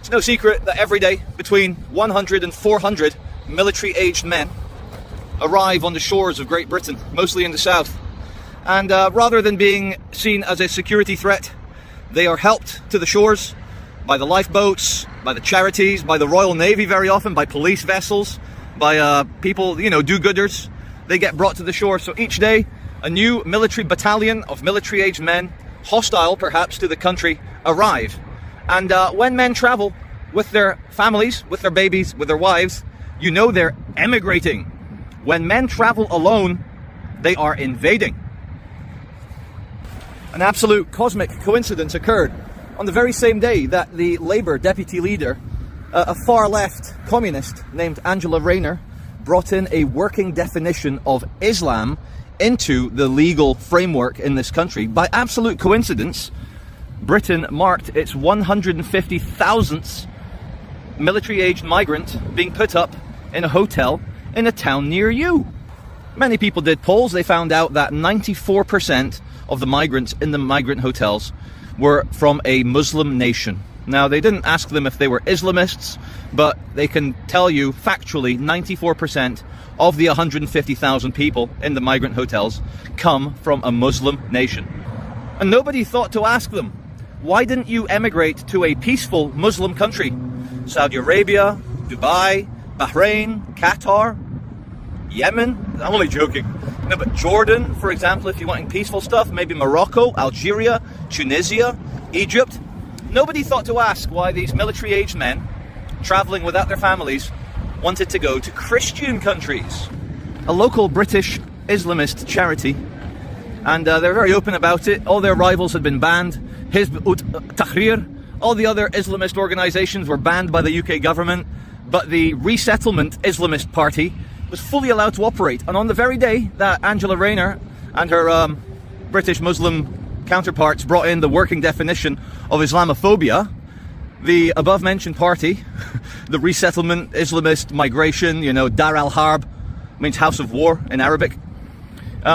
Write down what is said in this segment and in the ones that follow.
It's no secret that every day between 100 and 400 military-aged men arrive on the shores of Great Britain, mostly in the south. And rather than being seen as a security threat, they are helped to the shores by the lifeboats, by the charities, by the Royal Navy very often, by police vessels, by people, you know, do-gooders. They get brought to the shore. So each day, a new military battalion of military-aged men, hostile perhaps to the country, arrive. And when men travel with their families, with their babies, with their wives, you know they're emigrating. When men travel alone, they are invading. An absolute cosmic coincidence occurred on the very same day that the Labour deputy leader, a far-left communist named Angela Rayner, brought in a working definition of Islam into the legal framework in this country. By absolute coincidence, Britain marked its 150,000th military-aged migrant being put up in a hotel in a town near you. Many people did polls. They found out that 94% of the migrants in the migrant hotels were from a Muslim nation. Now, they didn't ask them if they were Islamists, but they can tell you factually 94% of the 150,000 people in the migrant hotels come from a Muslim nation. And nobody thought to ask them, why didn't you emigrate to a peaceful Muslim country? Saudi Arabia, Dubai, Bahrain, Qatar, Yemen? I'm only joking. No, but Jordan, for example, if you're wanting peaceful stuff, maybe Morocco, Algeria, Tunisia, Egypt. Nobody thought to ask why these military-aged men, travelling without their families, wanted to go to Christian countries. A local British Islamist charity, and they're very open about it. All their rivals had been banned. Hizb ut-Tahrir, all the other Islamist organisations were banned by the UK government, but the Resettlement Islamist Party was fully allowed to operate. And on the very day that Angela Rayner and her British Muslim counterparts brought in the working definition of Islamophobia, the above-mentioned party, the Resettlement Islamist Migration, you know, Dar al-Harb, means House of War in Arabic,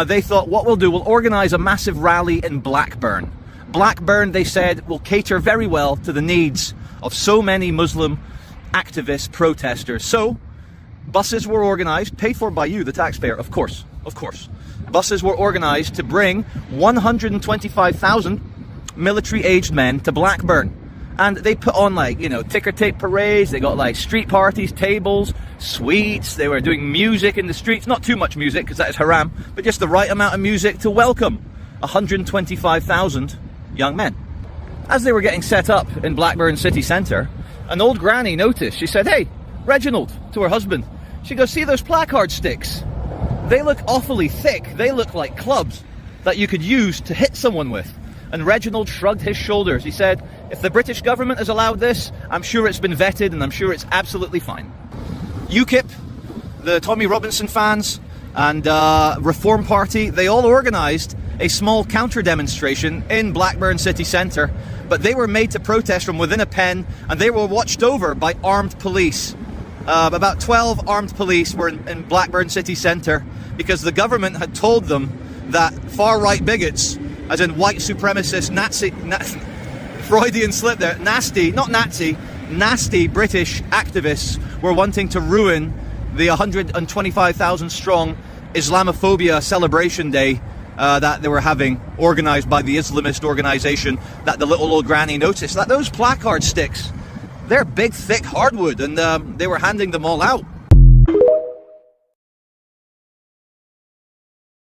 they thought, what we'll do, we'll organise a massive rally in Blackburn. Blackburn, they said, will cater very well to the needs of so many Muslim activist protesters. So, buses were organised, paid for by you, the taxpayer, of course. Buses were organised to bring 125,000 military-aged men to Blackburn. And they put on, like, you know, ticker tape parades, they got, like, street parties, tables, sweets, they were doing music in the streets. Not too much music, because that is haram, but just the right amount of music to welcome 125,000 young men. As they were getting set up in Blackburn city centre, an old granny noticed. She said, "Hey, Reginald," to her husband. She goes, "See those placard sticks? They look awfully thick. They look like clubs that you could use to hit someone with." And Reginald shrugged his shoulders. He said, "If the British government has allowed this, I'm sure it's been vetted and I'm sure it's absolutely fine." UKIP, the Tommy Robinson fans, and Reform Party, they all organised a small counter-demonstration in Blackburn city centre, but they were made to protest from within a pen, and they were watched over by armed police. About 12 armed police were in Blackburn city centre because the government had told them that far-right bigots, as in white supremacist Freudian slip there, nasty British activists were wanting to ruin the 125,000 strong Islamophobia celebration day that they were having, organised by the Islamist organisation that the little old granny noticed. That those placard sticks, they're big, thick hardwood, and they were handing them all out.